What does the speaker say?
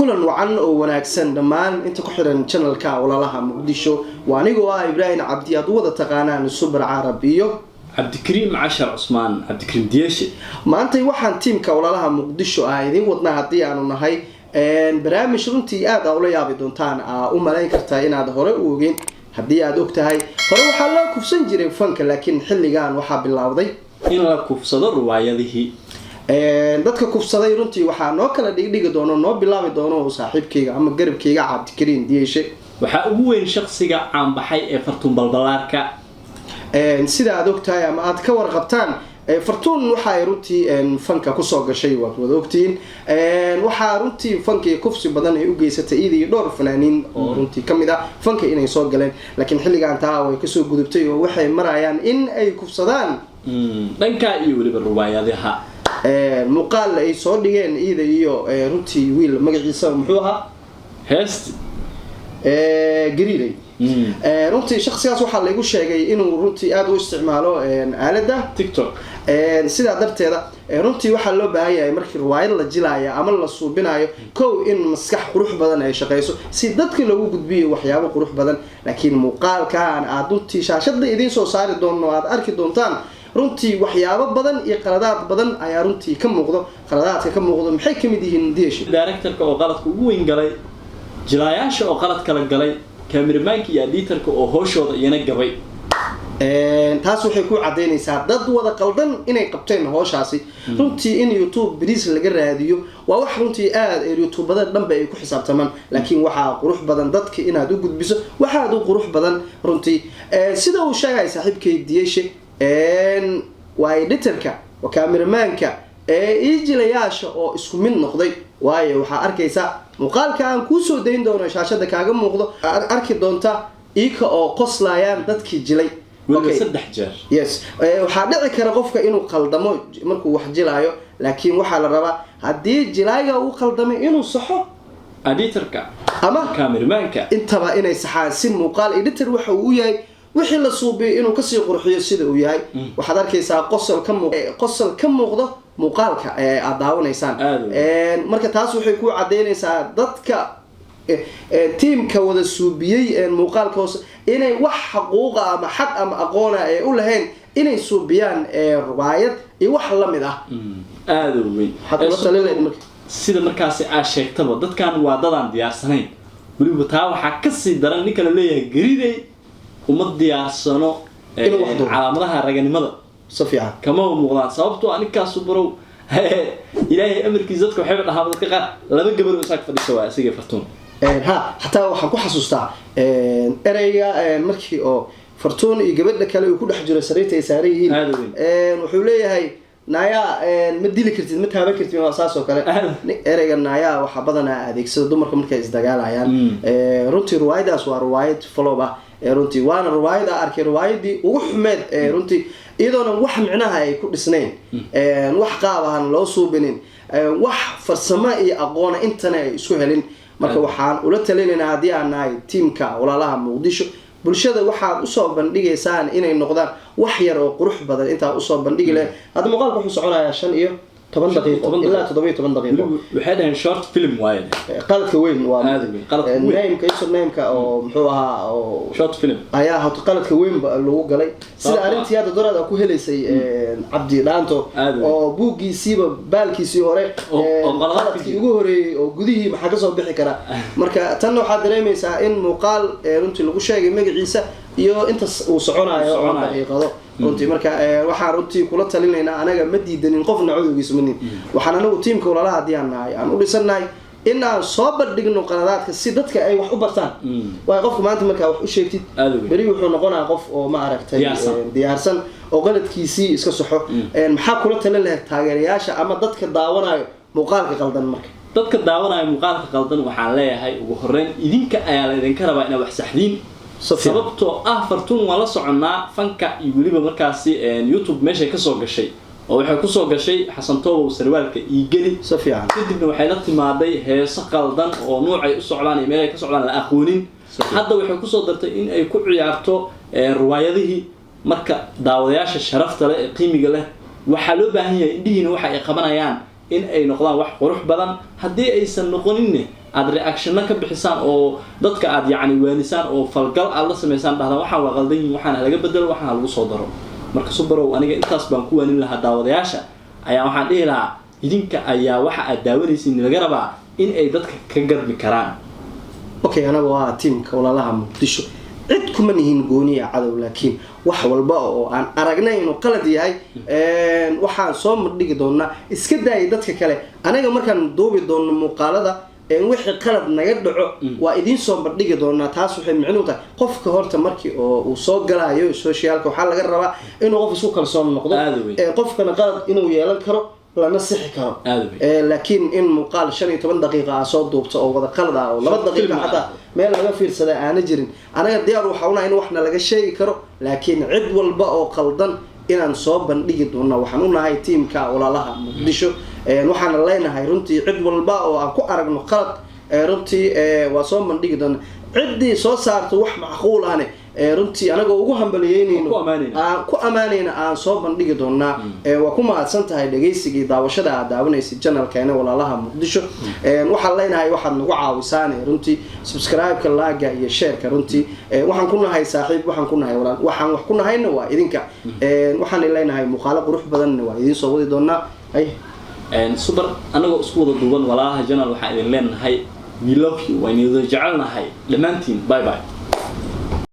kulan wacan oo wanaagsan dhammaan inta ku xiran channelka walaalaha Muqdisho waa anigoo Ibrahim Cabdi aad wada taqaanaan Super Arab iyo Cabdikariim Cashar Cusmaan Cabdikariim Diyashi maanta waxaan teamka walaalaha Muqdisho idin wadnaa hadii aanu nahay barnaamij runtii aad u la yaabi doontaan u malayn kartaa inaad hore u ogeen hadii aad ogtahay hore waxa la kufsan jiray fanka laakiin xilligan waxa bilowday in la kufsado riwaayadihii dadka kufsaday runtii waxa noo kala dhigdhigi doono noo bilaabi doono saaxiibkayga ama garabkayga Cabdikariim Diyashi waxa ugu weyn shakhsiga caan baxay ee Fartuun Balbalaarka sida aad ogtahay ama aad ka warqabtaan Fartuun waxa ay runtii fanka ku soo gashay waad wada ogtiin waxa runtii fanka kufsi badan ay u geysatay idii dhowr fanaaniin oo runtii kamid ah fanka inay soo galeen laakiin xilligan taa way ka soo gudubtay oo waxay marayaan in ay kufsadaan dhanka iyo waliba riwaayadaha muqaal ay soo dhigeen ida iyo runtii wiil magaciisa muxuu ahaa heest gariiray runtii shakhsiyaas waxa la igu sheegay inuu runtii aad u isticmaalo aalada TikTok sida darteeda runtii waxa loo baahan yahay markii riwaayad la jilaayo ama la suubinayo kow in maskax qurux badan ay shaqeyso si dadka lagu gudbiyo waxyaabo qurux badan laakiin muuqaalkan aad runtii shaashada idin soo saari doono aad arki doontaan runtii waxyaabo badan iyo qaladaad badan ayaa runtii ka muuqdo qaladaadka ka muuqdo maxay kamid yihiin Diyashi directorka oo qaladka ugu weyn galay jilayaasha oo qalad kala galay cameramanka iyo editorka oo hooshooda iyana gabay taas waxay ku cadeynaysaa dad wada qaldan inay qabteen hooshaasi runtii in YouTube bariis laga raadiyo waa wax runtii aad ay YouTubada dhanba ay ku xisaabtamaan laakiin waxa qurux badan dadka inaad u gudbiso waxa aad u qurux badan runtii sida uu sheegay saaxiibkay Diyashi waa editorka waa cameramanka jilayaasha oo isku mid noqday waayo waxa arkaysa muuqaalka aan ku soo deyn doono shaashada kaaga muuqdo arki doonta iika oo qoslayaan dadkii jilay okay saddex jeer yes waxa dhici kara qofka inuu qaldamo markuu wax jilayo laakiin waxa la rabaa hadii jilayga uu qaldamay inuu saxo editorka ama cameramanka intaba inay saxaan si muuqaal editor waxa uu yahay wixii la suubiyo inuu ka sii qurxiyo sida uu yahay waxaad arkaysaa qosol ka muuqdo muuqaalka aad daawanaysaan marka taas waxay ku cadeynaysaa dadka teamka wada suubiyay muuqaalka hoos inay wax xaquuqa ama xaq ama aqoon ay u lahayn inay suubiyaan riwaayad iyo wax la mid ah aad u weyn sida markaas ay sheegtaba dadkan waa dadaan diyaarsanayn waliba taa waxa ka sii daran ninka la leeyahay gariiday uma diyaarsano calaamadaha raganimada safiican kama muuqdaan sababtoo aninkaas barow ilaahay amarkiisa dadka waxay dhahaa dadka qaar laba gabar oo isaga fadhiso waa asiga Fartuun hatta waxaan ku xasuustaa erayga markii oo Fartuun iyo gabadha kale uu ku dhex jiro sariirta ay saaran yihiin wuxuu leeyahay naya ma dili kartid ma taaban kartid waa saas oo kale erayga naya waxa badanaa adeegsada dumarka markay isdagaalayaan runtii riwaayadaas waa riwaayad follow up runtii waana riwaayada arkay riwaayadii ugu xumeed runtii iyadoona wax micnaha ay ku dhisnayn wax qaabahan loo suubinin wax farsamo iyo aqoon intana ay isku helin marka waxaan ula talinaynaa hadii aan nahay teamka walaalaha Muqdisho bulshada waxaad u soo bandhigaysaan inay noqdaan wax yar oo qurux badan inta u soo bandhigi leh hada muuqaalku wuxuu soconayaa 5 iyo 10 daqiiqo ilaa 17 daqiiqo waxay dhahan short film waaye qaladka weyn waa nameka isu nameka oo muxuu ahaa oo short film ayaa hada qaladka weyn lagu galay sida arintii aad doorada ku heleysay Cabdi Dhaanto oo buugiisiiba baalkiisii hore qaladkii ugu horeeyay oo gudihii maxaa ka soo bixi kara marka tan waxa dareemaysaa in muuqaal runtii lagu sheegay magaciisa iyo inta uu soconayo daqiiqado runtii marka waxaan runtii kula talinaynaa anaga ma diidanin qofna codowgiisa manin waxaan anagu teamka walaalaha hadii aan nahay aan u dhisanahay in aan soo bandhigno qaladaadka si dadka ay wax u bartaan waa qofka maanta marka wax u sheegtid bari wuxuu noqonaa qof oo ma aragtay diyaarsan oo qaladkiisii iska saxo maxaa kula talin lahayd taageerayaasha ama dadka daawanayo muuqaalka qaldan marka dadka daawanayo muuqaalka qaldan waxaan leeyahay ugu horeyn idinka ayaa la idin ka rabaa inaad wax saxdiin sababtoo Fartuun waa la soconaa fanka iyo waliba markaasi YouTube meesha ka soo gashay oo waxay ku soo gashay Xasan Toobo sarwaalka iigeli safiican kadibna waxay la timaaday heeso qaldan oo nuucay u socdaan iyo meel ay ka socdaan la aqoonin hadda waxay ku soo dartay in ay ku ciyaarto riwaayadihii marka daawadayaasha sharafta leh ee qiimiga leh waxa loo baahan yahay indhihiina waxa ay qabanayaan in ay noqdaan wax qurux badan haddii aysan noqoninne aad reactionna ka bixisaan oo dadka aad yacni waanisaan oo falgal aad la samaysaan dhahdaan waxaan waa qaldan yihiin waxaan laga bedelo waxaan lagu soo daro marka Subarow aniga intaas baan ku waanin lahaa daawadayaasha ayaa waxaan dhihi lahaa idinka ayaa waxa aad daawanaysiin laga rabaa in ay dadka ka garbi karaan okay anaga waa teamka walaalaha Muqdisho cid kuma nihiin gooniya cadow laakiin wax walba oo aan aragnay inuu qalad yahay waxaan soo madhigi doonaa iska daayay dadka kale anaga markaan duubi doono muuqaalada wixii qalad naga dhaco waa idin soo bandhigi doonaa taas waxay micnuhu tahay qofka horta markii uu soo galayo socialka waxa laga rabaa inuu qof isku kalsoon noqdo qofkana qalad inuu yeelan karo lana sixi karo laakiin in muuqaal 15 daqiiqo soo duubto oo wada qalad ah oo 2 daqiiqo xataa meel laga fiirsada aan jirin anaga diyaar waxa una in waxna laga sheegi karo laakiin cid walba oo qaldan inaan soo bandhigi doono waxaan u nahay teamka walaalaha Muqdisho waxaan leenahay runtii cid walba oo aan ku aragno qalad runtii waa soo bandhigi doona ciddii soo saarto wax macquul ah runtii anaga ugu hambalyeynayno aan ku amaanayna aan soo bandhigi doonaa waa ku mahadsan tahay dhageysigii daawashada aad daawanaysid channelkeena walaalaha Muqdisho waxaan leenahay waxaad nagu caawisaan runtii subscribe-ka like iyo share-ka runtii waxaan ku nahay saaxiib waxaan ku nahay walaal waxaan wax ku nahayna waa idinka waxaan leenahay muuqaalo qurux badan waa idin soo wadi doonaa Super anaga isku wada duuban walaalaha channel waxaan idin leenahay we love you waan idin jecelnahay dhamaantiin bye bye